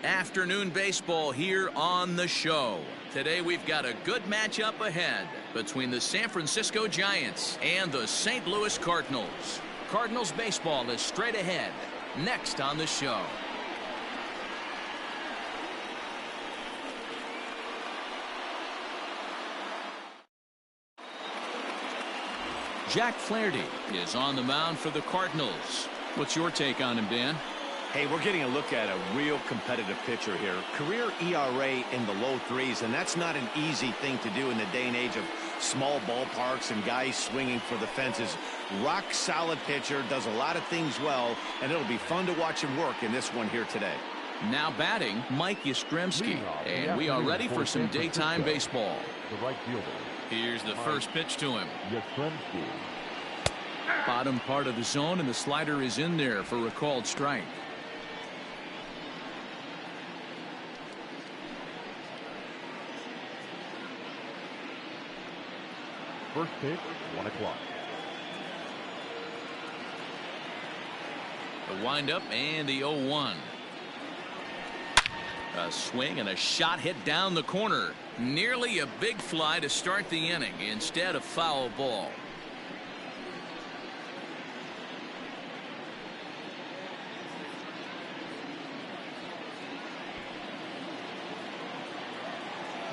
Afternoon baseball here on the show. Today we've got a good matchup ahead between the San Francisco Giants and the St. Louis Cardinals. Cardinals baseball is straight ahead next on the show. Jack Flaherty is on the mound for the Cardinals. What's your take on him, Dan? Hey, we're getting a look at a real competitive pitcher here. Career ERA in the low threes, and that's not an easy thing to do in the day and age of small ballparks and guys swinging for the fences. Rock solid pitcher, does a lot of things well, and it'll be fun to watch him work in this one here today. Now batting, Mike Yastrzemski, and we are ready for some daytime baseball. The right fielder. Here's the first pitch to him. Yastrzemski. Bottom part of the zone, and the slider is in there for a called strike. First pitch, 1 o'clock. The windup and the 0-1. A swing and a shot hit down the corner. Nearly a big fly to start the inning instead of foul ball.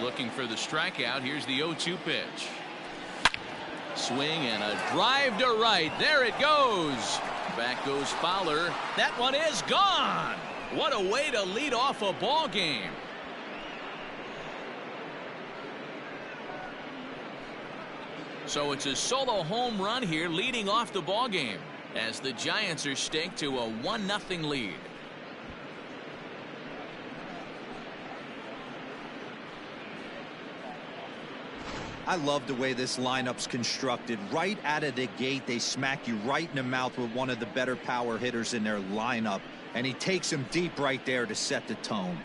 Looking for the strikeout. Here's the 0-2 pitch. Swing and a drive to right. There it goes. Back goes Fowler. That one is gone. What a way to lead off a ball game. So it's a solo home run here leading off the ball game as the Giants are staked to a 1-0 lead. I love the way this lineup's constructed. Right out of the gate, they smack you right in the mouth with one of the better power hitters in their lineup, and he takes him deep right there to set the tone.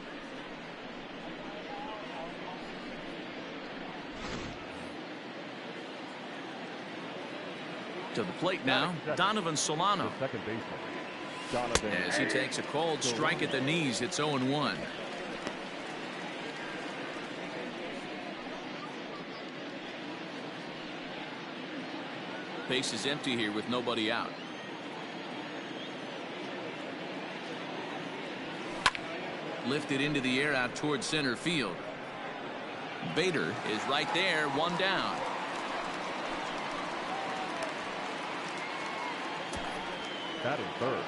To the plate now, Donovan Solano. The second baseman, Donovan. As he takes a cold strike at the knees, it's 0-1. Base is empty here with nobody out. Lifted into the air out towards center field. Bader is right there, one down. Batting third,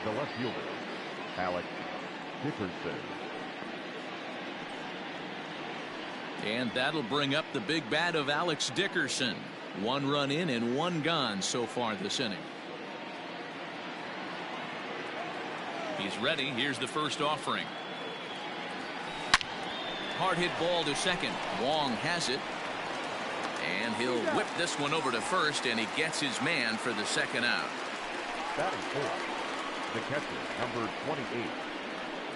the left fielder, Alex Dickerson. And that'll bring up the big bat of Alex Dickerson. 1 run in and 1 gone so far this inning. He's ready. Here's the first offering. Hard hit ball to second. Wong has it. And he'll whip this one over to first, and he gets his man for the second out. Batting fourth, the catcher, number 28,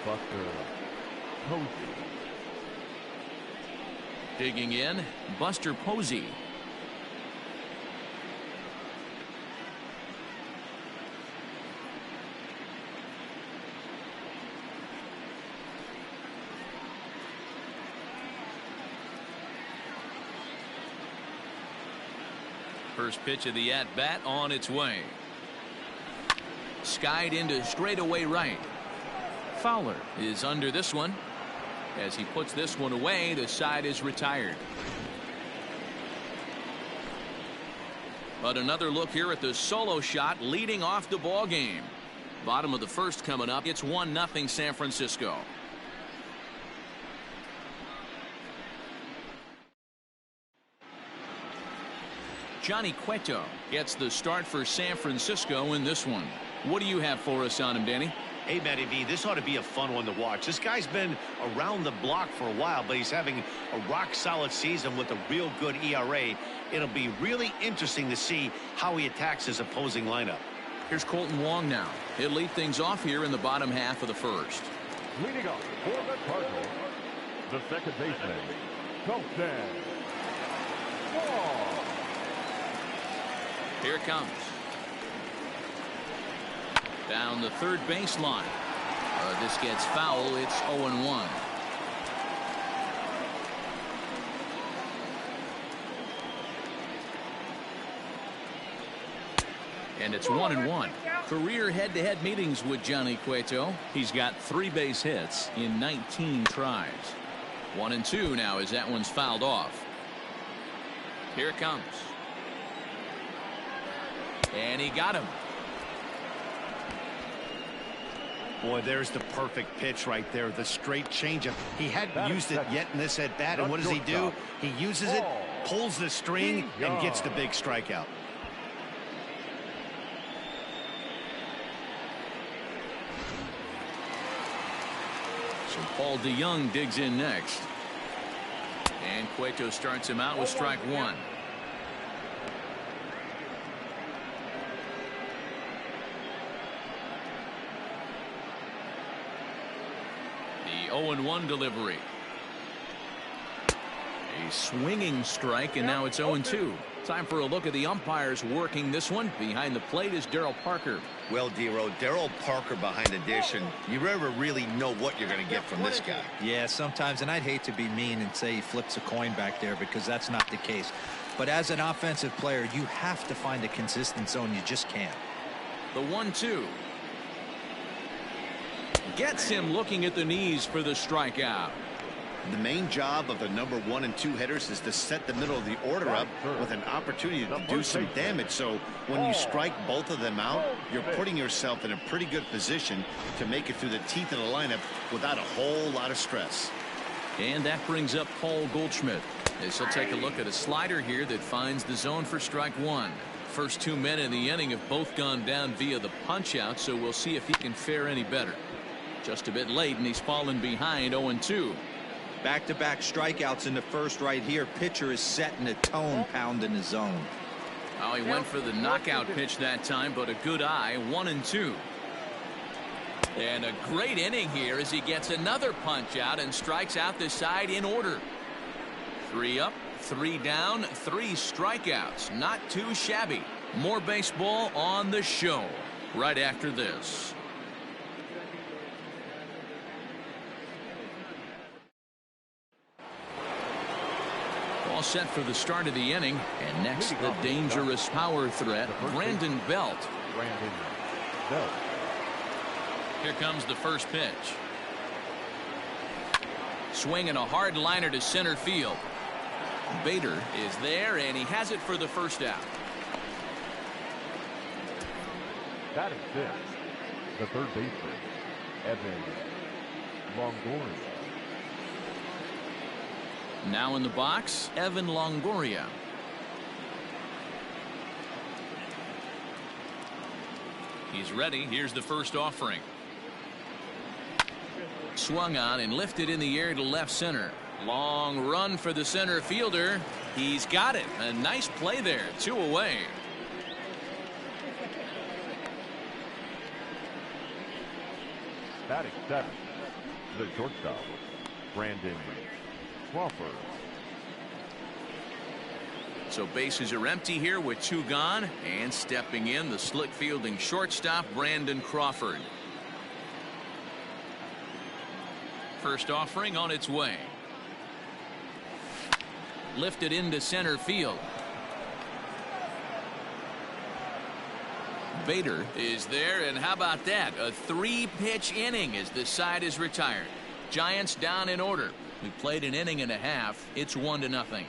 Buster Posey. Digging in, Buster Posey. First pitch of the at-bat on its way. Skied into straightaway right. Fowler is under this one. As he puts this one away, the side is retired. But another look here at the solo shot leading off the ball game. Bottom of the first coming up. It's 1-0 San Francisco. Johnny Cueto gets the start for San Francisco in this one. What do you have for us on him, Danny? Hey, Matty V, this ought to be a fun one to watch. This guy's been around the block for a while, but he's having a rock-solid season with a real good ERA. It'll be really interesting to see how he attacks his opposing lineup. Here's Colton Wong now. He'll lead things off here in the bottom half of the first. Leading up for the Cardinals, the second baseman, Colton Wong. Here it comes. Down the third baseline. This gets foul. It's 0-1. And it's 1-1. Career head-to-head meetings with Johnny Cueto. He's got 3 base hits in 19 tries. 1-2 now as that one's fouled off. Here it comes. And he got him. Boy, there's the perfect pitch right there. The straight changeup. He hadn't used it yet in this at-bat, and what does he do? He uses it, pulls the string, and gets the big strikeout. So Paul DeYoung digs in next. And Cueto starts him out with strike 1. The 0-1 delivery. A swinging strike, and now it's 0-2. Time for a look at the umpires working this one. Behind the plate is Darryl Parker. Well, D-Row, Darryl Parker behind the dish, and you never really know what you're going to get from this guy. Yeah, sometimes, and I'd hate to be mean and say he flips a coin back there because that's not the case. But as an offensive player, you have to find a consistent zone. You just can't. The 1-2. Gets him looking at the knees for the strikeout. The main job of the number 1 and 2 hitters is to set the middle of the order up with an opportunity to do some damage. So when you strike both of them out, you're putting yourself in a pretty good position to make it through the teeth of the lineup without a whole lot of stress. And that brings up Paul Goldschmidt. As he'll take a look at a slider here that finds the zone for strike 1. First 2 men in the inning have both gone down via the punch out, so we'll see if he can fare any better. Just a bit late, and he's fallen behind 0-2. Back-to-back strikeouts in the first right here. Pitcher is setting a tone, pounding the zone. Oh, he went for the knockout pitch that time, but a good eye. 1-2. And a great inning here as he gets another punch out and strikes out the side in order. 3 up, 3 down, 3 strikeouts. Not too shabby. More baseball on the show right after this. All set for the start of the inning, and next the dangerous power threat, Brandon Belt. Here comes the first pitch. Swinging a hard liner to center field. Bader is there, and he has it for the first out. Batting 6, the third baseman, Evan Longoria. Now in the box, Evan Longoria. He's ready. Here's the first offering. Swung on and lifted in the air to left center. Long run for the center fielder. He's got it. A nice play there. 2 away. Batting 7, the shortstop, Brandon Crawford. So bases are empty here with 2 gone, and stepping in the slick fielding shortstop, Brandon Crawford. First offering on its way. Lifted into center field. Bader is there, and how about that? A 3-pitch inning as this side is retired. Giants down in order. We played an inning and a half. It's 1-0.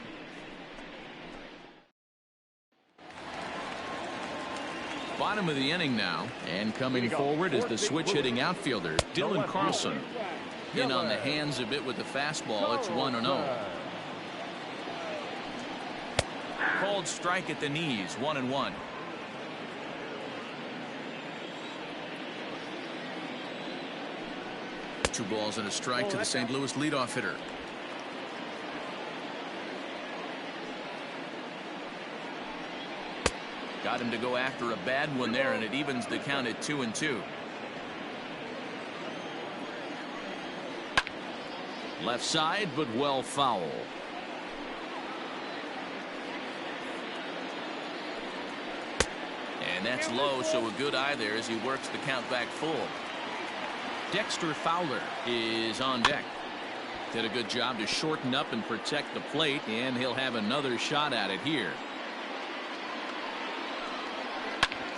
Bottom of the inning now, and coming forward is the switch hitting outfielder Dylan Carlson. In on the hands a bit with the fastball. It's 1-0. Called strike at the knees. 1-1. Two balls and a strike to the St. Louis leadoff hitter. Got him to go after a bad one there, and it evens the count at 2-2. Left side, but well foul. And that's low, so a good eye there as he works the count back full. Dexter Fowler is on deck. Did a good job to shorten up and protect the plate, and he'll have another shot at it here.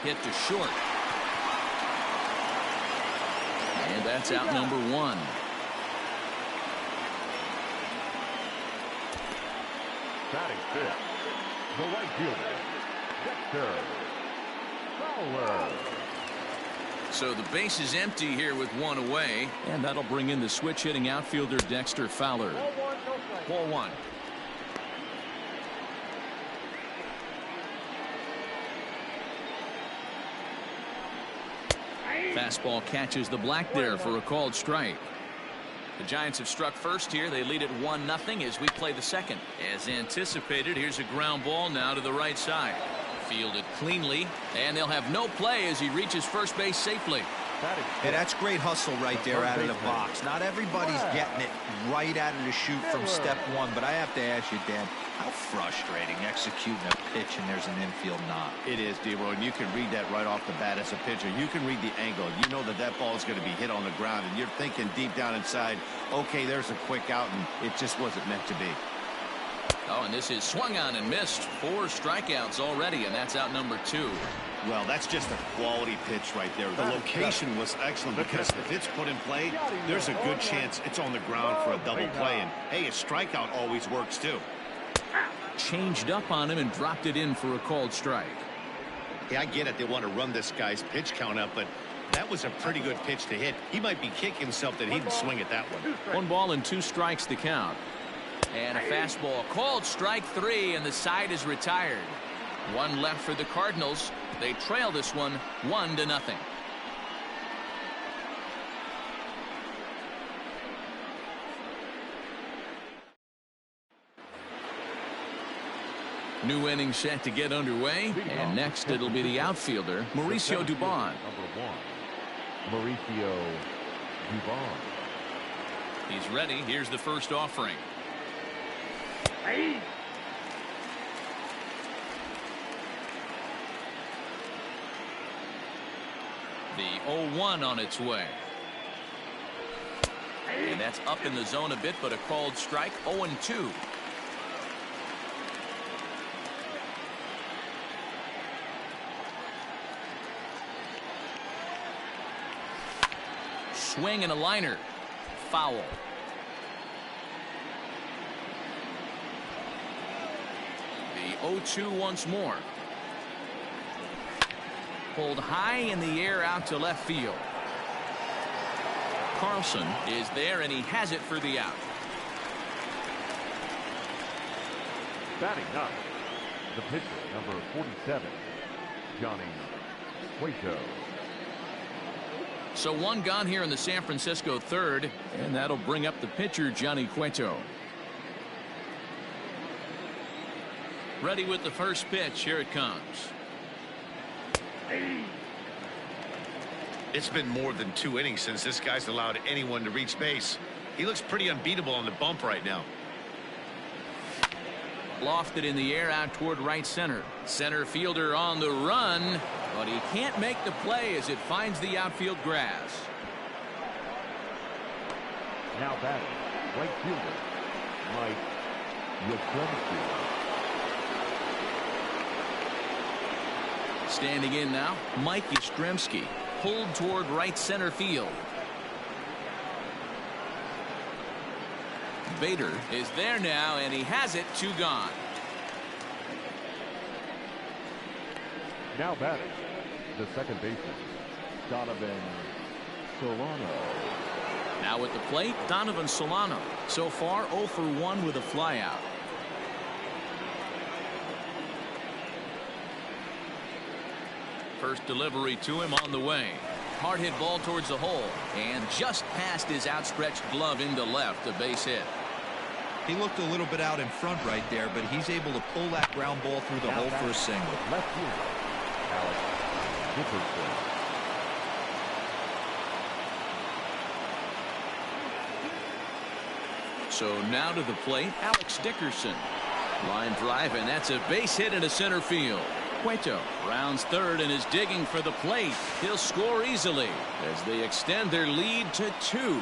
Hit to short. And that's out number one. Batting fifth, the right fielder, Dexter Fowler. So the base is empty here with one away, and that'll bring in the switch hitting outfielder Dexter Fowler. Ball one. Fastball catches the black there for a called strike. The Giants have struck first here. They lead at 1-0 as we play the second. As anticipated, here's a ground ball now to the right side. Fielded cleanly, and they'll have no play as he reaches first base safely. Hey, that's great hustle right there out of the box. Not everybody's getting it right out of the chute from step one, but I have to ask you, Dan, how frustrating executing a pitch and there's an infield knock. It is, D-Roy, and you can read that right off the bat as a pitcher. You can read the angle. You know that that ball is going to be hit on the ground, and you're thinking deep down inside, okay, there's a quick out, and it just wasn't meant to be. Oh, and this is swung on and missed. 4 strikeouts already, and that's out number 2. Well, that's just a quality pitch right there. The location was excellent because if it's put in play, there's a good chance it's on the ground for a double play. And, hey, a strikeout always works, too. Changed up on him and dropped it in for a called strike. Yeah, I get it. They want to run this guy's pitch count up, but that was a pretty good pitch to hit. He might be kicking himself that he didn't swing at that one. 1 ball and 2 strikes to count. And a fastball called strike 3, and the side is retired. 1 left for the Cardinals. They trail this one 1-0. New inning set to get underway, and next it'll be the outfielder Mauricio Dubon. Number 1, Mauricio Dubon. He's ready. Here's the first offering. The 0-1 on its way. And that's up in the zone a bit, but a called strike. 0-2. Swing and a liner. Foul. The 0-2 once more. Pulled high in the air out to left field. Carlson is there, and he has it for the out. Batting up, the pitcher, number 47, Johnny Cueto. So 1 gone here in the San Francisco third, and that'll bring up the pitcher, Johnny Cueto. Ready with the first pitch. Here it comes. It's been more than 2 innings since this guy's allowed anyone to reach base. He looks pretty unbeatable on the bump right now. Lofted in the air out toward right center. Center fielder on the run, but he can't make the play as it finds the outfield grass. Now batting, right fielder, Mike Yastrzemski. Standing in now, Mike Yastrzemski, pulled toward right center field. Bader is there now, and he has it. 2 gone. Now batting, the second baseman, Donovan Solano. Now at the plate, Donovan Solano. So far 0 for 1 with a flyout. First delivery to him on the way. Hard hit ball towards the hole, and just past his outstretched glove into left, a base hit. He looked a little bit out in front right there, but he's able to pull that ground ball through the hole for a single. Left fielder, Alex Dickerson. So now to the plate, Alex Dickerson. Line drive, and that's a base hit into center field. Cueto rounds third and is digging for the plate. He'll score easily as they extend their lead to 2.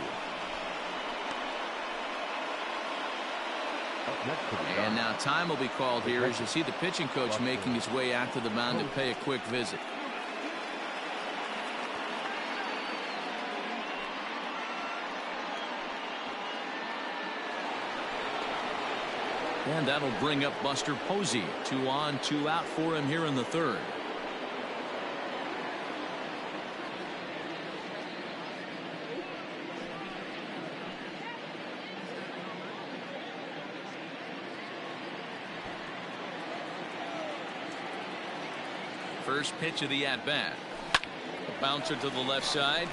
And now time will be called here as you see the pitching coach making his way out to the mound to pay a quick visit. And that'll bring up Buster Posey. 2 on, 2 out for him here in the third. First pitch of the at-bat. A bouncer to the left side.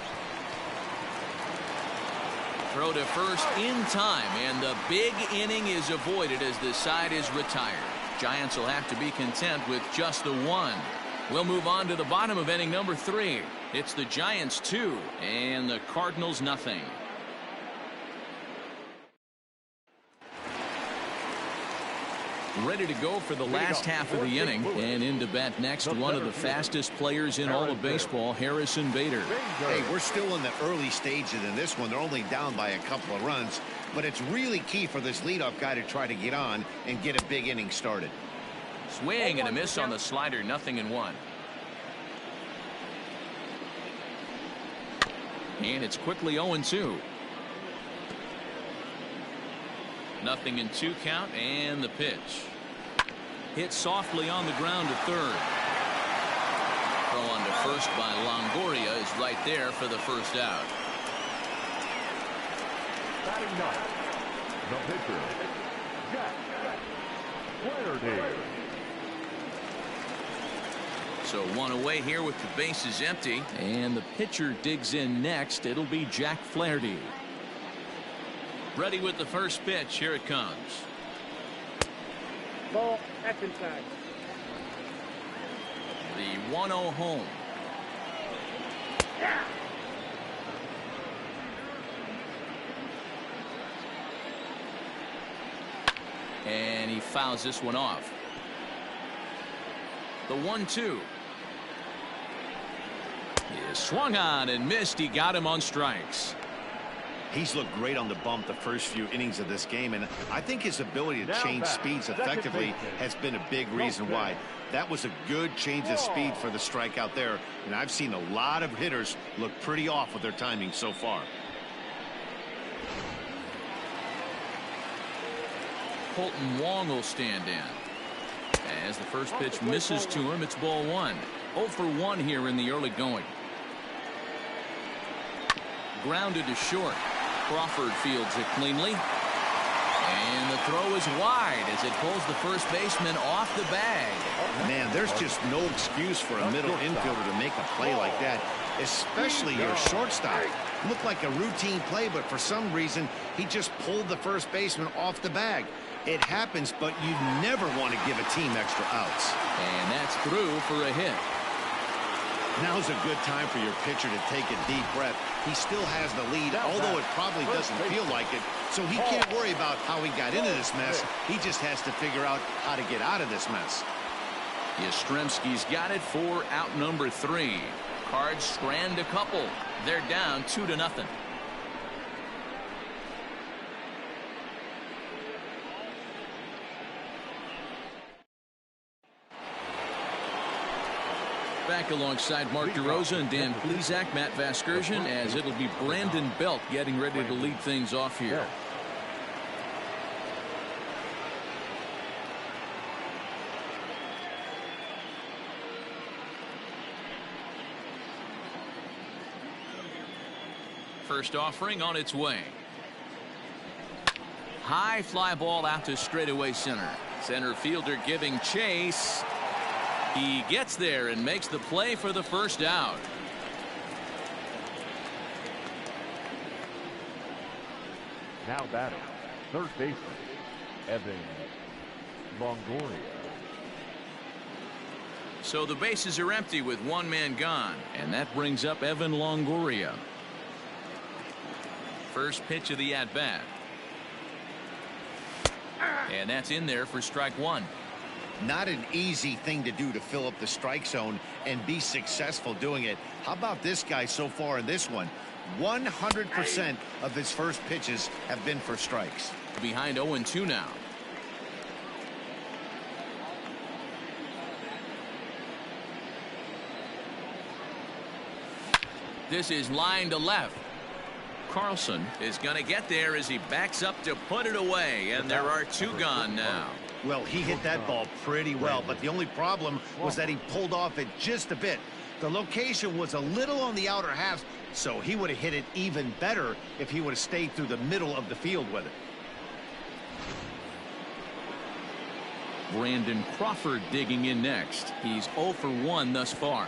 Throw to first in time, and the big inning is avoided as the side is retired. Giants will have to be content with just the 1. We'll move on to the bottom of inning number 3. It's the Giants 2 and the Cardinals nothing. Ready to go for the last half of the inning, and in to bat next, one of the fastest players in all of baseball, Harrison Bader. Hey, we're still in the early stages in this one. They're only down by a couple of runs, but it's really key for this leadoff guy to try to get on and get a big inning started. Swing and a miss on the slider, 0-1. And it's quickly 0-2. 0-2 count, and the pitch. Hit softly on the ground to third. Throw on to first by Longoria is right there for the first out. Batting ninth, the pitcher, Jack Flaherty. So 1 away here with the bases empty, and the pitcher digs in next. It'll be Jack Flaherty. Ready with the first pitch. Here it comes. Ball, that's inside. The 1-0 home. Yeah. And he fouls this one off. The 1-2. He is swung on and missed. He got him on strikes. He's looked great on the bump the first few innings of this game, and I think his ability to change speeds effectively has been a big reason why. That was a good change of speed for the strikeout there, and I've seen a lot of hitters look pretty off with their timing so far. Colton Wong will stand in. As the first pitch misses to him, it's ball 1. 0 for 1 here in the early going. Grounded to short. Crawford fields it cleanly. And the throw is wide as it pulls the first baseman off the bag. Man, there's just no excuse for a middle infielder to make a play like that, especially your shortstop. Looked like a routine play, but for some reason, he just pulled the first baseman off the bag. It happens, but you never want to give a team extra outs. And that's through for a hit. Now's a good time for your pitcher to take a deep breath. He still has the lead, although it probably doesn't feel like it. So he can't worry about how he got into this mess. He just has to figure out how to get out of this mess. Yastrzemski's got it for out number 3. Cards strand a couple. They're down 2-0. Back alongside Mark DeRosa and Dan Plesac, Matt Vasgersian, as it'll be Brandon Belt getting ready to lead things off here. First offering on its way. High fly ball out to straightaway center. Center fielder giving chase. He gets there and makes the play for the first out. Now batting, third baseman, Evan Longoria. So the bases are empty with one man gone, and that brings up Evan Longoria. First pitch of the at-bat. And that's in there for strike 1. Not an easy thing to do, to fill up the strike zone and be successful doing it. How about this guy so far in this one? 100% of his first pitches have been for strikes. Behind 0-2 now. This is line to left. Carlson is going to get there as he backs up to put it away, and there are two gone now. Well, he hit that ball pretty well, but the only problem was that he pulled off it just a bit. The location was a little on the outer half, so he would have hit it even better if he would have stayed through the middle of the field with it. Brandon Crawford digging in next. He's 0 for 1 thus far.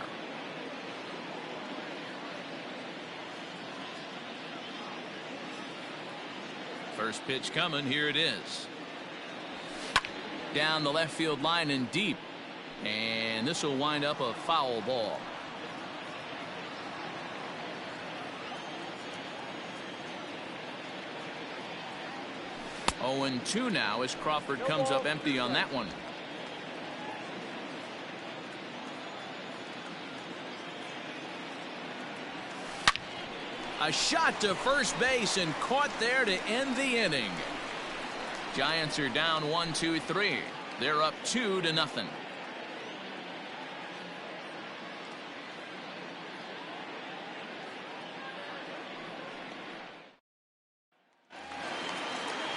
First pitch coming. Here it is. Down the left field line and deep. And this will wind up a foul ball. Oh, and 2 now as Crawford comes up empty on that one. A shot to first base and caught there to end the inning. Giants are down 1-2-3. They're up 2-0.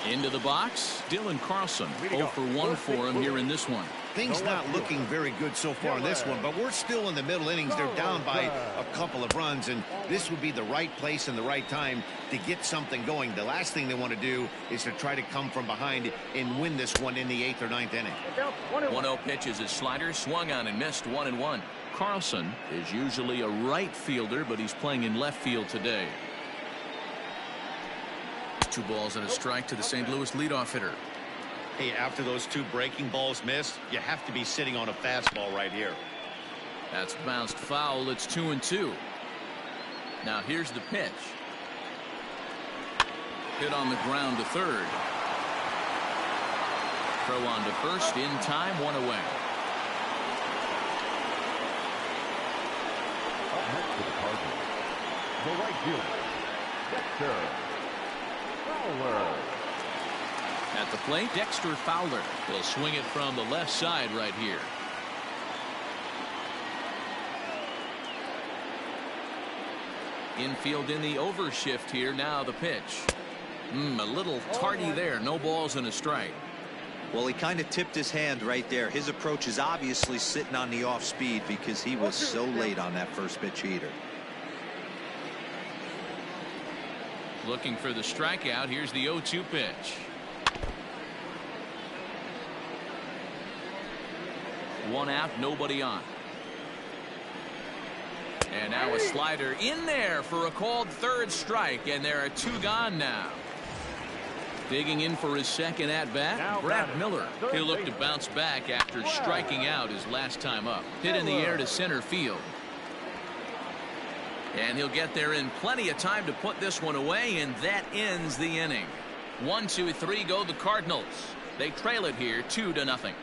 Into the box, Dylan Carlson. 0 for 1 for him here in this one. Things not looking very good so far in this one, but we're still in the middle innings. They're down by a couple of runs, and this would be the right place and the right time to get something going. The last thing they want to do is to try to come from behind and win this one in the 8th or 9th inning. 1-0 pitch is his slider, swung on and missed. 1-1. Carlson is usually a right fielder, but he's playing in left field today. 2 balls and a strike to the St. Louis leadoff hitter. Hey, after those 2 breaking balls missed, you have to be sitting on a fastball right here. That's bounced foul. It's 2-2. Now here's the pitch. Hit on the ground to third. Throw on to first in time. 1 away. Up next to the Cardinals, the right fielder, Dexter Fowler. At the plate, Dexter Fowler will swing it from the left side right here. Infield in the overshift here. Now the pitch. A little tardy there. No balls and a strike. Well, he kind of tipped his hand right there. His approach is obviously sitting on the off speed because he was so late on that first pitch heater. Looking for the strikeout. Here's the 0-2 pitch. One out, nobody on. And now a slider in there for a called third strike, and there are 2 gone now. Digging in for his second at bat, Brad Miller. He'll look to bounce back after striking out his last time up. Hit in the air to center field. And he'll get there in plenty of time to put this one away, and that ends the inning. 1-2-3 go the Cardinals. They trail it here 2-0.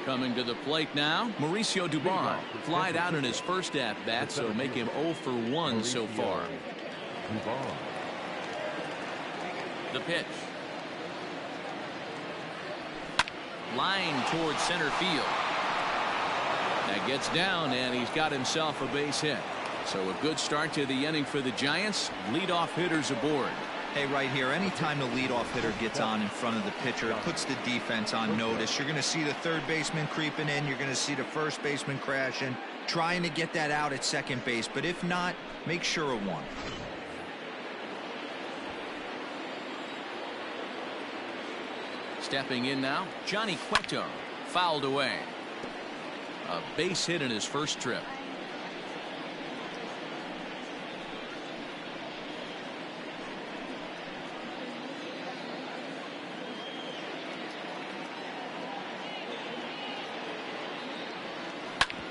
Coming to the plate now, Mauricio Dubon. Flied out in his first at-bat, so make him 0 for 1 so far. The pitch. Line towards center field. That gets down, and he's got himself a base hit. So a good start to the inning for the Giants. Leadoff hitters aboard. Hey, right here, anytime the leadoff hitter gets on in front of the pitcher, it puts the defense on notice. You're going to see the third baseman creeping in. You're going to see the first baseman crashing, trying to get that out at second base. But if not, make sure of one. Stepping in now, Johnny Cueto. Fouled away. A base hit in his first trip.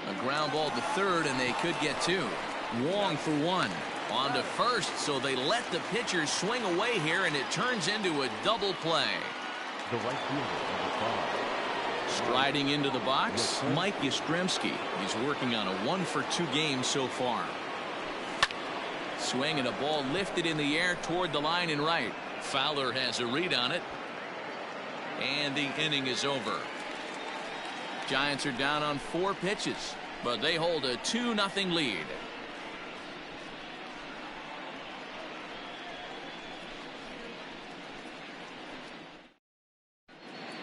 A ground ball to third, and they could get 2. Wong for 1. On to first, so they let the pitcher swing away here, and it turns into a double play. The right fielder, number 5. Striding into the box, Mike Yastrzemski. He's working on a 1-for-2 game so far. Swing and a ball lifted in the air toward the line and right. Fowler has a read on it. And the inning is over. Giants are down on 4 pitches, but they hold a 2-0 lead.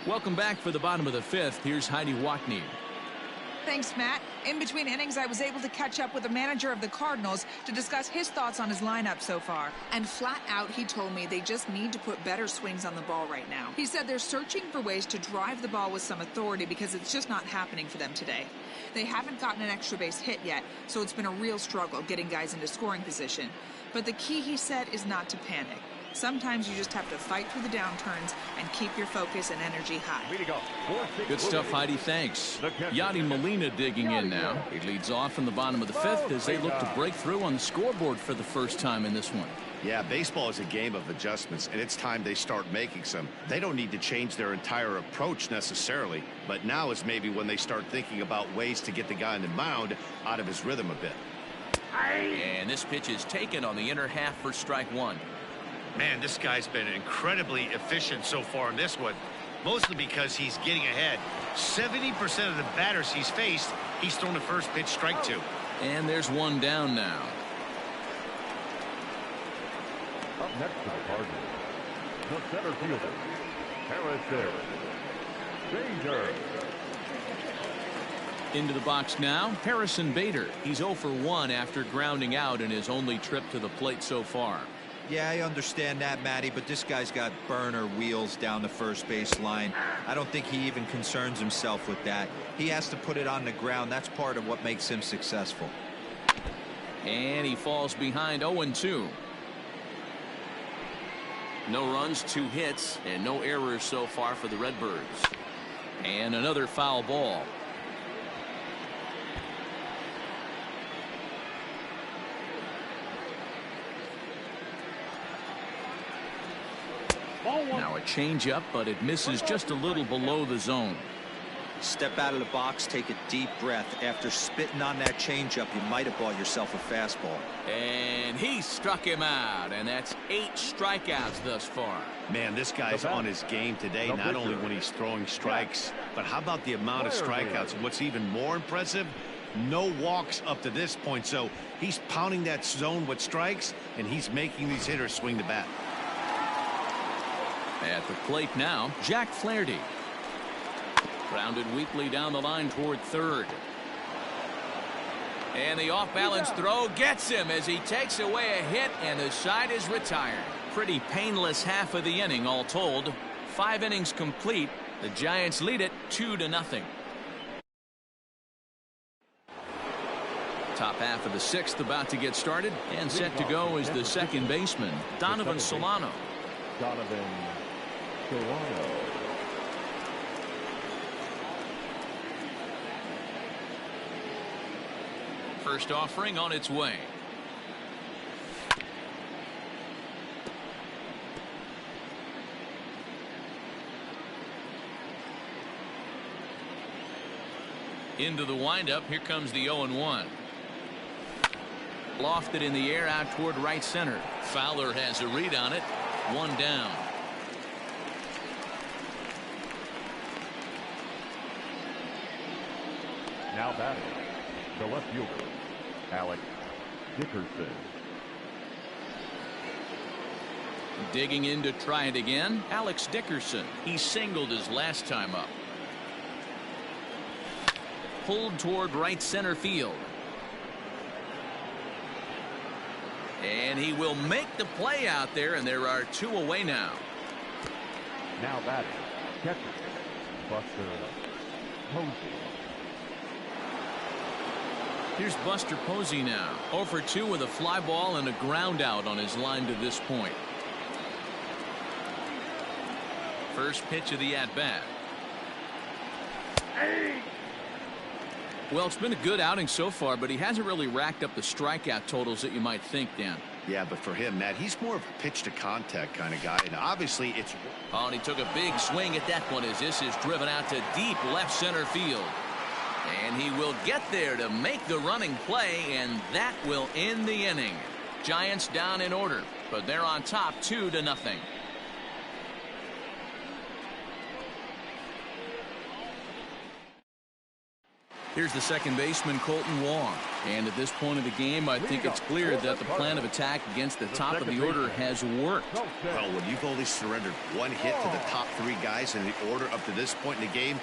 Welcome back for the bottom of the 5th. Here's Heidi Wackney. Thanks, Matt. In between innings, I was able to catch up with the manager of the Cardinals to discuss his thoughts on his lineup so far. And flat out, he told me they just need to put better swings on the ball right now. He said they're searching for ways to drive the ball with some authority because it's just not happening for them today. They haven't gotten an extra base hit yet, so it's been a real struggle getting guys into scoring position. But the key, he said, is not to panic. Sometimes you just have to fight through the downturns and keep your focus and energy high. Good stuff, Heidi. Thanks. Yadi Molina digging in now. He leads off in the bottom of the 5th as they look to break through on the scoreboard for the first time in this one. Yeah, baseball is a game of adjustments, and it's time they start making some. They don't need to change their entire approach necessarily, but now is maybe when they start thinking about ways to get the guy on the mound out of his rhythm a bit. And this pitch is taken on the inner half for strike 1. Man, this guy's been incredibly efficient so far in this one, mostly because he's getting ahead. 70% of the batters he's faced, he's thrown the first pitch, strike 2. And there's one down now. Up next to the Cardinals, the center fielder, Harrison Bader. Into the box now, Harrison Bader. He's 0 for 1 after grounding out in his only trip to the plate so far. Yeah, I understand that, Matty, but this guy's got burner wheels down the first base line. I don't think he even concerns himself with that. He has to put it on the ground. That's part of what makes him successful. And he falls behind 0-2. No runs, 2 hits, and no errors so far for the Redbirds. And another foul ball. Now a changeup, but it misses just a little below the zone. Step out of the box, take a deep breath. After spitting on that changeup, you might have bought yourself a fastball. And he struck him out, and that's 8 strikeouts thus far. Man, this guy's on his game today, not only when he's throwing strikes, but how about the amount of strikeouts? And what's even more impressive, no walks up to this point. So he's pounding that zone with strikes, and he's making these hitters swing the bat. At the plate now, Jack Flaherty. Grounded weakly down the line toward third. And the off-balance throw gets him as he takes away a hit, and the side is retired. Pretty painless half of the inning all told. 5 innings complete. The Giants lead it 2-0. Top half of the 6th about to get started, and set to go is the second baseman, Donovan Solano. Donovan Solano. First offering on its way. Into the windup. Here comes the 0-1. Lofted in the air out toward right center. Fowler has a read on it. 1 down. Now batting, the left fielder, Alex Dickerson. Digging in to try it again, Alex Dickerson. He singled his last time up. Pulled toward right center field. And he will make the play out there, and there are 2 away now. Now batting, catcher, Buster Posey. Here's Buster Posey now. 0 for 2 with a fly ball and a ground out on his line to this point. First pitch of the at-bat. Well, it's been a good outing so far, but he hasn't really racked up the strikeout totals that you might think, Dan. Yeah, but for him, Matt, he's more of a pitch-to-contact kind of guy, and obviously it's... Oh, and he took a big swing at that one as this is driven out to deep left center field. And he will get there to make the running play, and that will end the inning. Giants down in order, but they're on top 2-0. Here's the second baseman, Colton Wong. And at this point of the game, I think it's clear that the plan of attack against the top of the order has worked. Well, when you've only surrendered one hit to the top 3 guys in the order up to this point in the game,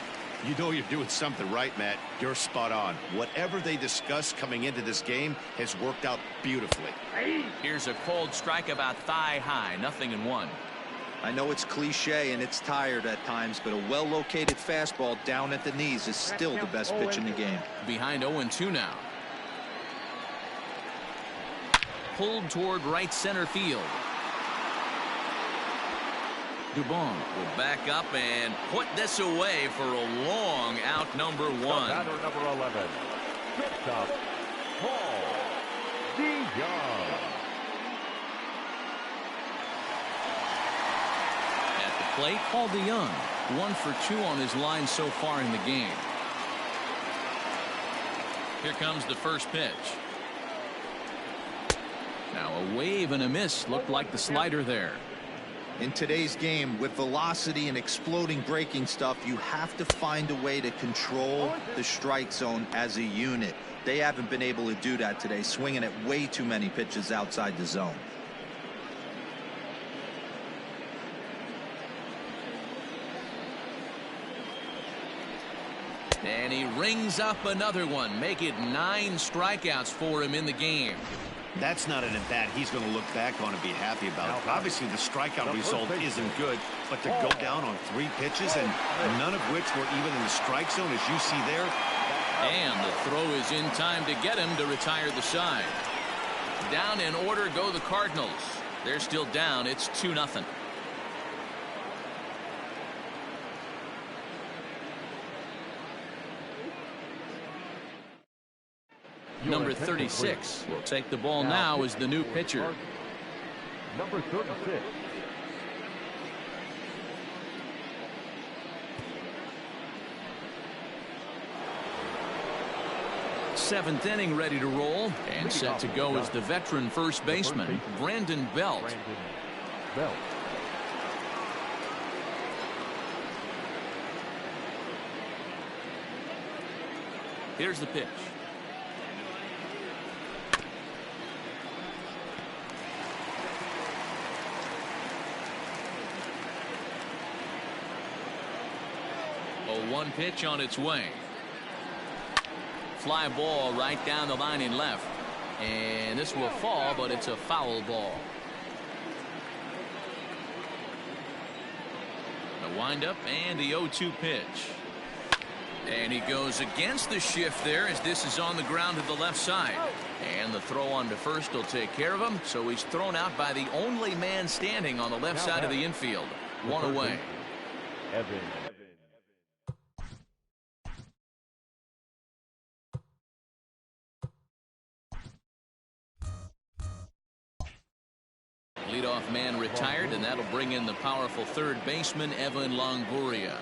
you know you're doing something right, Matt. You're spot on. Whatever they discussed coming into this game has worked out beautifully. Here's a cold strike about thigh high, 0-1. I know it's cliche and it's tired at times, but a well-located fastball down at the knees is still the best pitch in the game. Behind 0-2 now. Pulled toward right center field. Dubon will back up and put this away for a long out, number 1. Batter number 11. Shortstop, Paul DeJong. At the plate, Paul DeJong, 1 for 2 on his line so far in the game. Here comes the first pitch. Now a wave and a miss, looked like the slider there. In today's game, with velocity and exploding breaking stuff, you have to find a way to control the strike zone as a unit. They haven't been able to do that today, swinging at way too many pitches outside the zone. And he rings up another one, make it 9 strikeouts for him in the game. That's not an at-bat he's going to look back on and be happy about. Obviously, the strikeout result isn't good, but to go down on 3 pitches and none of which were even in the strike zone, as you see there. And the throw is in time to get him to retire the side. Down in order go the Cardinals. They're still down. It's 2-0. Number 36 will take the ball now as the new pitcher. Number 36. Seventh inning ready to roll and set to go is the veteran first baseman, Brandon Belt. Here's the pitch. A 1 pitch on its way. Fly ball right down the line in left. And this will fall, but it's a foul ball. A windup and the 0-2 pitch. And he goes against the shift there as this is on the ground to the left side. And the throw on to first will take care of him. So he's thrown out by the only man standing on the left side of the infield. 1 away. Evan. Leadoff man retired, and that'll bring in the powerful third baseman, Evan Longoria.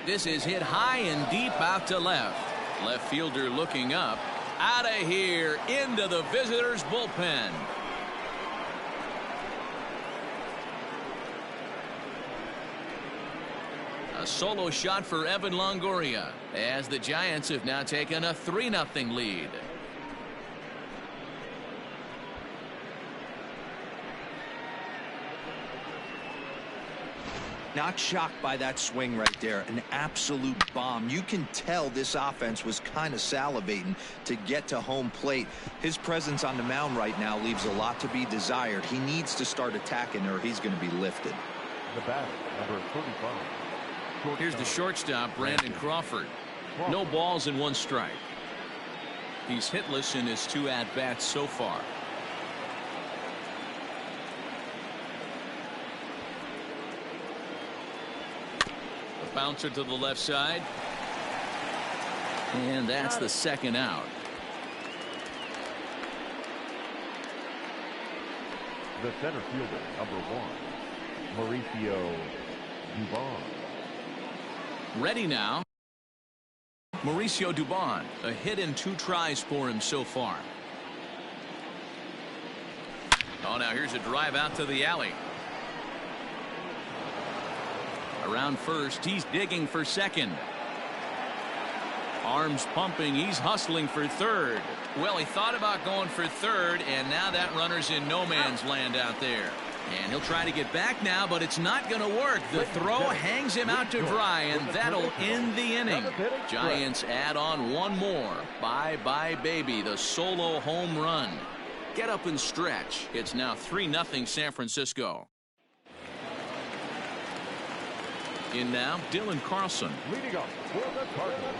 This is hit high and deep out to left. Left fielder looking up. Out of here into the visitors' bullpen. A solo shot for Evan Longoria as the Giants have now taken a 3-0 lead. Not shocked by that swing right there. An absolute bomb. You can tell this offense was kind of salivating to get to home plate. His presence on the mound right now leaves a lot to be desired. He needs to start attacking or he's going to be lifted. The batter, number 35. Here's the shortstop, Brandon Crawford. No balls and 1 strike. He's hitless in his 2 at-bats so far. Bouncer to the left side. And that's the second out. The center fielder, number 1, Mauricio Dubon. Ready now. Mauricio Dubon, a hit in 2 tries for him so far. Oh, now here's a drive out to the alley. Around first, he's digging for second. Arms pumping, he's hustling for third. Well, he thought about going for third, and now that runner's in no man's land out there. And he'll try to get back now, but it's not going to work. The throw hangs him out to dry, and that'll end the inning. Giants add on one more. Bye-bye, baby, the solo home run. Get up and stretch. It's now 3-0 San Francisco. In now, Dylan Carlson. Leading up for the Cardinals.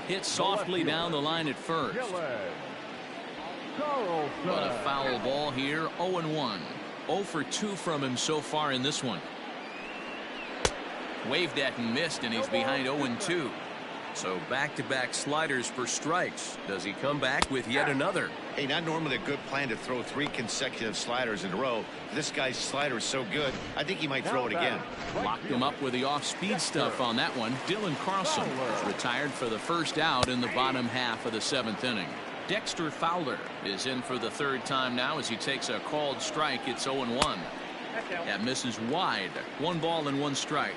Hit softly down the line at first. But a foul ball here, 0-1. 0 for 2 from him so far in this one. Waved at and missed, and he's behind 0-2. So back-to-back sliders for strikes. Does he come back with yet another? Hey, not normally a good plan to throw 3 consecutive sliders in a row. This guy's slider is so good, I think he might throw it again. Locked him up with the off-speed stuff on that one. Dylan Carlson is retired for the first out in the bottom half of the 7th inning. Dexter Fowler is in for the 3rd time now as he takes a called strike. It's 0-1. That misses wide. 1 ball and 1 strike.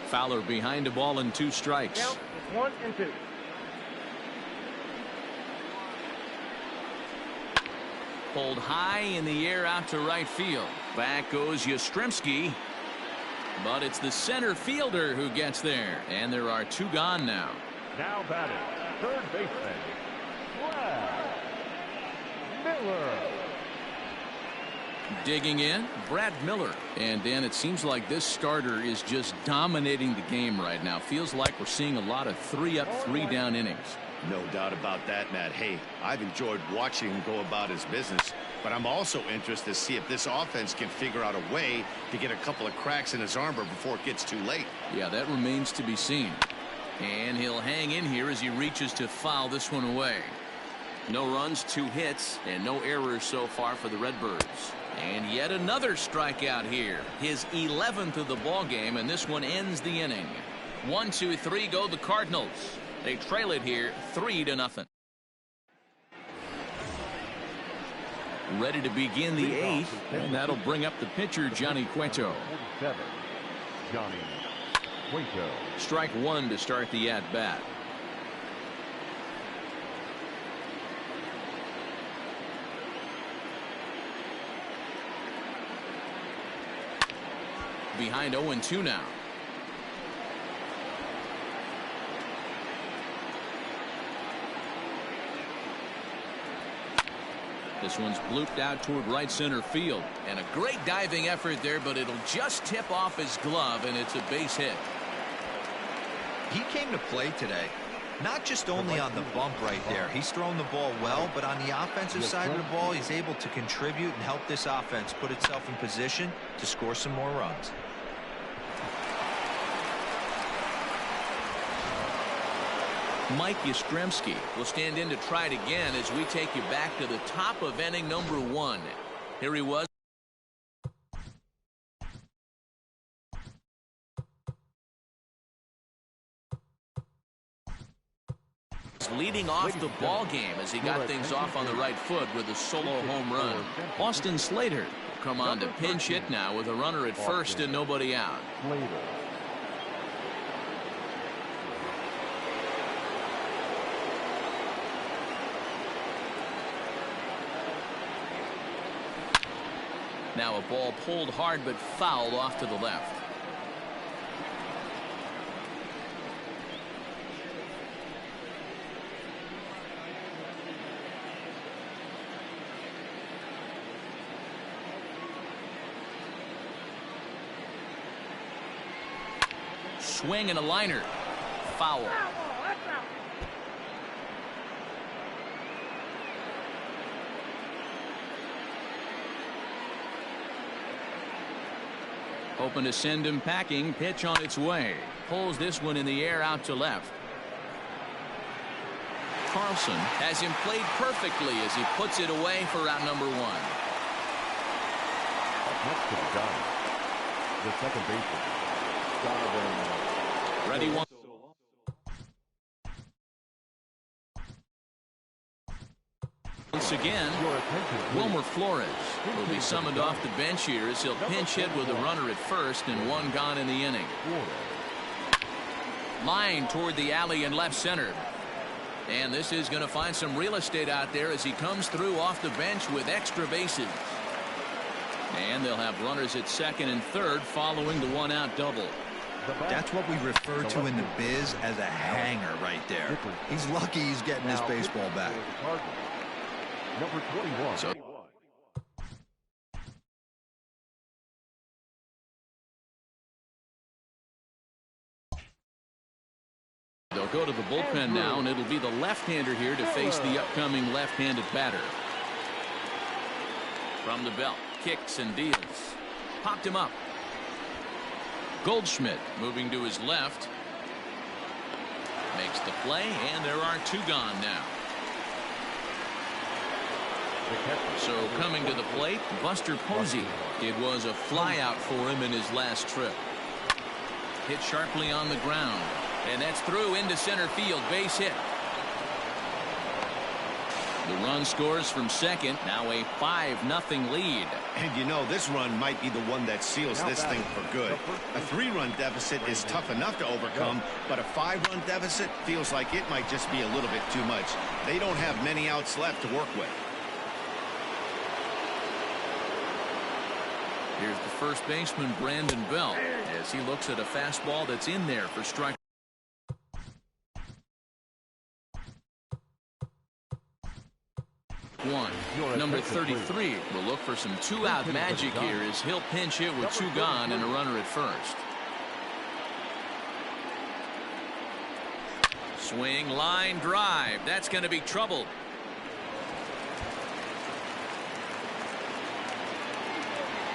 Fowler behind a ball and 2 strikes. Count 1 and 2. Pulled high in the air out to right field. Back goes Yastrzemski. But it's the center fielder who gets there. And there are 2 gone now. Now batting, third baseman, Brad Miller. Digging in, Brad Miller. And Dan, it seems like this starter is just dominating the game right now. Feels like we're seeing a lot of 3-up, 3-down innings. No doubt about that, Matt. Hey, I've enjoyed watching him go about his business, but I'm also interested to see if this offense can figure out a way to get a couple of cracks in his armor before it gets too late. Yeah, that remains to be seen. And he'll hang in here as he reaches to foul this one away. No runs, 2 hits, and no errors so far for the Redbirds. And yet another strikeout here. His 11th of the ball game, and this one ends the inning. 1, 2, 3 go the Cardinals. They trail it here 3-0. Ready to begin the 8th, and that'll bring up the pitcher, Johnny Cueto. 47, Johnny Cueto. Strike 1 to start the at-bat. Behind 0-2 now. This one's blooped out toward right center field. And a great diving effort there, but it'll just tip off his glove, and it's a base hit. He came to play today. Not just only on the bump right there. He's thrown the ball well, but on the offensive side of the ball, he's able to contribute and help this offense put itself in position to score some more runs. Mike Yastrzemski will stand in to try it again as we take you back to the top of inning number 1. Here he was. Leading off the ball game as he got things off on the right foot with a solo home run. Austin Slater will come on to pinch hit now with a runner at first and nobody out. Now a ball pulled hard but fouled off to the left. Swing and a liner. Foul. Hoping to send him packing. Pitch on its way. pulls this one in the air out to left. Carlson has him played perfectly as he puts it away for out number 1. Next to the second baseman, Donovan. Ready, 1. Once again, Wilmer Flores will be summoned off the bench here as he'll pinch hit with a runner at first and 1 gone in the inning. Line toward the alley in left center. And this is going to find some real estate out there as he comes through off the bench with extra bases. And they'll have runners at second and third following the 1-out double. That's what we refer to in the biz as a hanger right there. He's lucky he's getting his baseball back. Number 21. So they'll go to the bullpen now, and it'll be the left-hander here to face the upcoming left-handed batter. From the belt, kicks and deals. Popped him up. Goldschmidt moving to his left. Makes the play, and there are 2 gone now. So coming to the plate, Buster Posey. It was a flyout for him in his last trip. Hit sharply on the ground. And that's through into center field. Base hit. The run scores from second. Now a 5-0 lead. And you know, this run might be the one that seals this thing for good. A 3-run deficit is tough enough to overcome, but a 5-run deficit feels like it might just be a little bit too much. They don't have many outs left to work with. Here's the first baseman, Brandon Belt, as he looks at a fastball that's in there for strike. One. Number 33 will look for some 2-out magic here as he'll pinch hit with 2 gone and a runner at first. Swing, line drive. That's going to be trouble.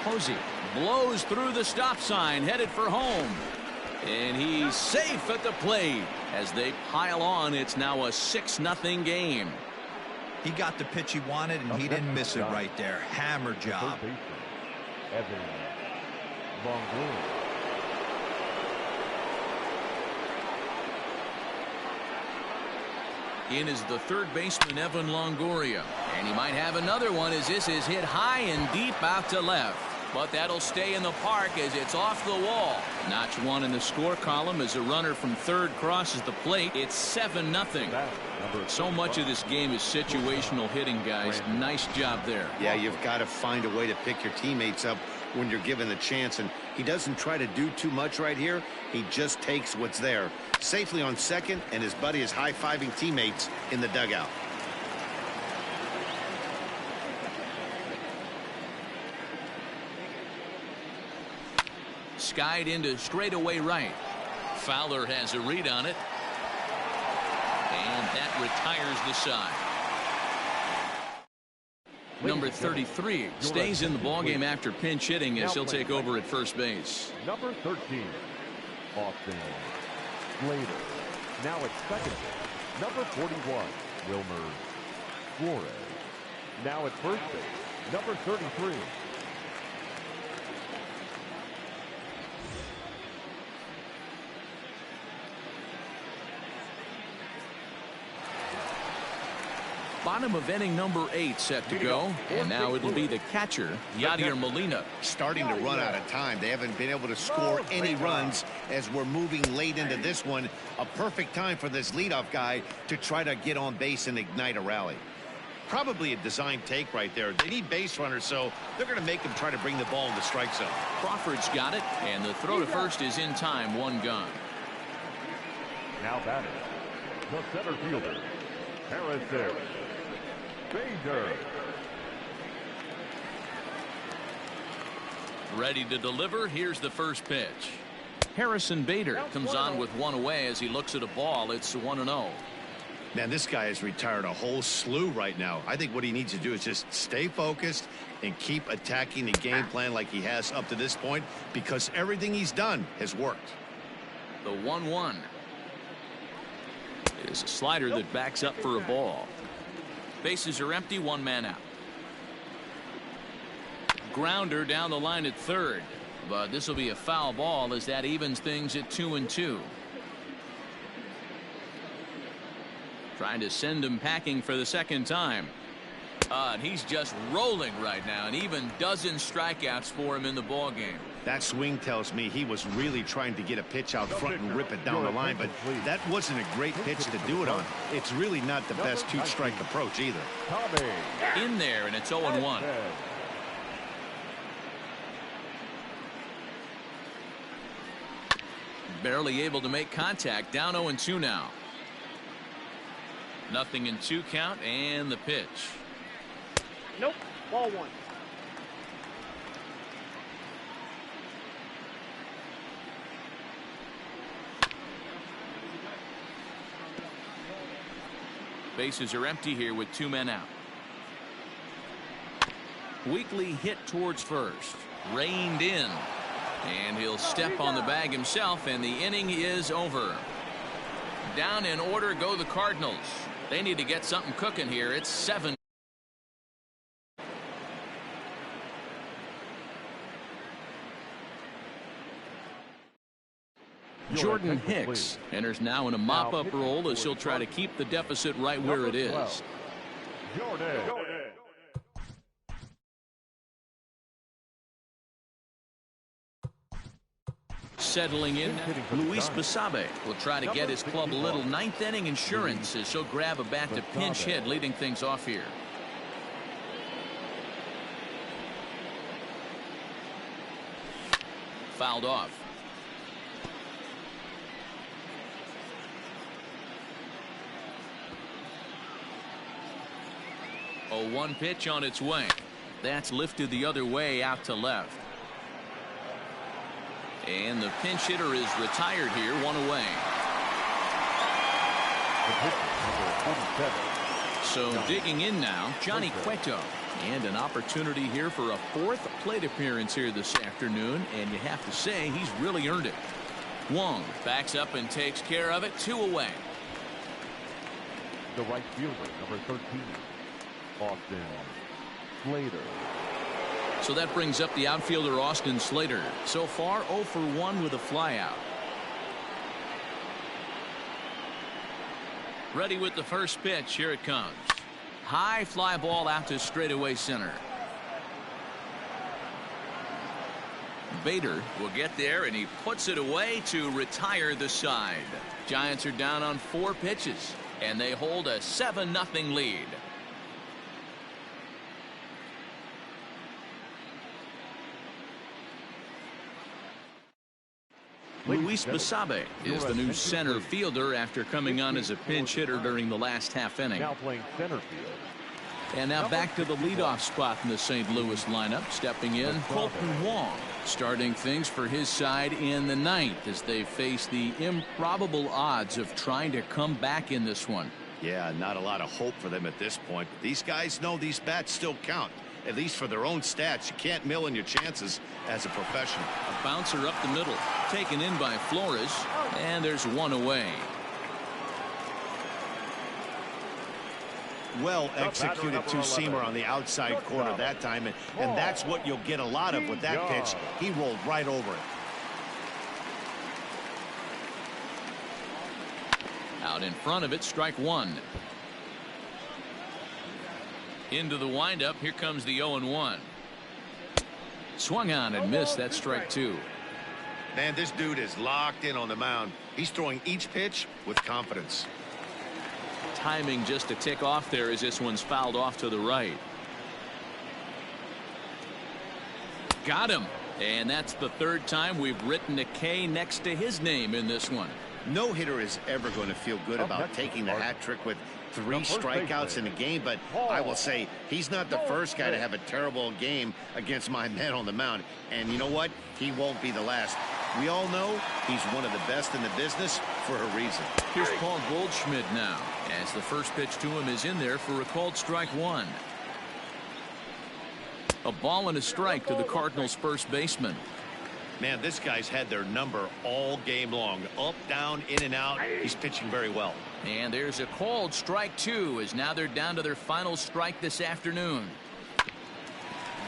Posey blows through the stop sign, headed for home. And he's safe at the plate. As they pile on, it's now a 6-0 game. He got the pitch he wanted, and he didn't miss it right there. Hammer job. In is the third baseman, Evan Longoria. And he might have another one as this is hit high and deep out to left. But that'll stay in the park as it's off the wall. Notch 1 in the score column as a runner from third crosses the plate. It's 7-0. So much of this game is situational hitting, guys. Nice job there. Yeah, you've got to find a way to pick your teammates up when you're given the chance, and he doesn't try to do too much right here. He just takes what's there. Safely on second, and his buddy is high-fiving teammates in the dugout. Skied into straightaway right. Fowler has a read on it. And that retires the side. Number 33 stays in the ballgame after pinch hitting as he'll take over at first base. Number 13, Austin Slater. Now at second. Number 41, Wilmer Flores. Now at first base, number 33. Bottom of inning number 8 set to go. And now it'll be the catcher, Yadier Molina. Starting to run out of time. They haven't been able to score any runs as we're moving late into this one. A perfect time for this leadoff guy to try to get on base and ignite a rally. Probably a design take right there. They need base runners, so they're going to make them try to bring the ball in the strike zone. Crawford's got it, and the throw to first is in time. 1 gone. Now batting, the center fielder, Harrison Bader. Ready to deliver. Here's the first pitch. Harrison Bader comes on with 1 away as he looks at a ball. It's 1-0. Man, this guy has retired a whole slew right now. I think what he needs to do is just stay focused and keep attacking the game plan like he has up to this point, because everything he's done has worked. The 1-1 is a slider that backs up for a ball. Bases are empty, one man out. Grounder down the line at third, but this will be a foul ball as that evens things at 2-2. Trying to send him packing for the second time. And he's just rolling right now, and even dozen strikeouts for him in the ball game. That swing tells me he was really trying to get a pitch out front and rip it down the line, but that wasn't a great pitch to do it on. It's really not the best two-strike approach either. In there, and it's 0-1. Barely able to make contact. Down 0-2 now. 0-2 count, and the pitch. Nope. Ball 1. Bases are empty here with 2 men out. Weakly hit towards first. Reined in. And he'll step on the bag himself, and the inning is over. Down in order go the Cardinals. They need to get something cooking here. It's 7. Jordan Hicks enters now in a mop-up role as he'll try to keep the deficit right where it is. Settling in, Luis Basabe will try to get his club a little ninth-inning insurance as he'll grab a bat to pinch hit, leading things off here. Fouled off. A 1 pitch on its way. That's lifted the other way out to left. And the pinch hitter is retired here, 1 away. So digging in now, Johnny Cueto. And an opportunity here for a 4th plate appearance here this afternoon. And you have to say he's really earned it. Wong backs up and takes care of it, 2 away. The right fielder, number 13. Austin Slater. So that brings up the outfielder Austin Slater. So far 0 for 1 with a flyout. Ready with the first pitch. Here it comes. High fly ball out to straightaway center. Bader will get there, and he puts it away to retire the side. Giants are down on 4 pitches, and they hold a 7-0 lead. Luis Basabe is the new center fielder after coming on as a pinch hitter during the last half inning. Now playing center field. And now back to the leadoff spot in the St. Louis lineup. Stepping in, Colton Wong, starting things for his side in the 9th as they face the improbable odds of trying to come back in this one. Yeah, not a lot of hope for them at this point. These guys know these bats still count. At least for their own stats. You can't mill in your chances as a professional. A bouncer up the middle, taken in by Flores, and there's 1 away. Well executed two-seamer on the outside corner that time, and that's what you'll get a lot of with that pitch. He rolled right over it. Out in front of it, strike 1. Into the windup. Here comes the 0-1. Swung on and missed. That strike 2. Man, this dude is locked in on the mound. He's throwing each pitch with confidence. Timing just a tick off there as this one's fouled off to the right. Got him. And that's the 3rd time we've written a K next to his name in this one. No hitter is ever going to feel good about taking the hat trick with 3 strikeouts in a game, but I will say he's not the first guy to have a terrible game against my men on the mound. And you know what? He won't be the last. We all know he's one of the best in the business for a reason. Here's Paul Goldschmidt now as the first pitch to him is in there for a called strike 1. A ball and a strike to the Cardinals' first baseman. Man, this guy's had their number all game long. Up, down, in and out. He's pitching very well. And there's a called strike 2 as now they're down to their final strike this afternoon.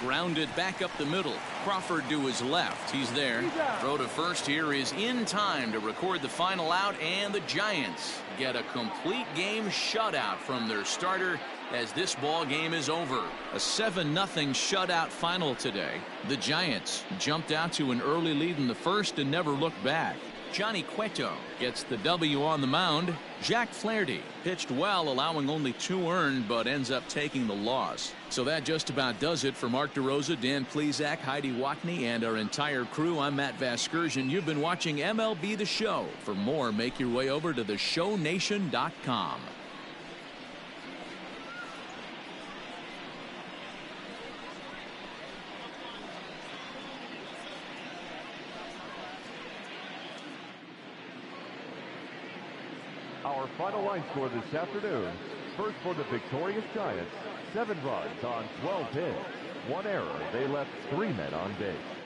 Grounded back up the middle. Crawford to his left. He's there. Throw to first here is in time to record the final out, and the Giants get a complete game shutout from their starter as this ball game is over. A 7-0 shutout final today. The Giants jumped out to an early lead in the first and never looked back. Johnny Cueto gets the W on the mound. Jack Flaherty pitched well, allowing only 2 earned, but ends up taking the loss. So that just about does it for Mark DeRosa, Dan Plesac, Heidi Watney, and our entire crew. I'm Matt Vasgersian. You've been watching MLB The Show. For more, make your way over to theshownation.com. Our final line score this afternoon. First for the victorious Giants, 7 runs on 12 hits. 1 error. They left 3 men on base.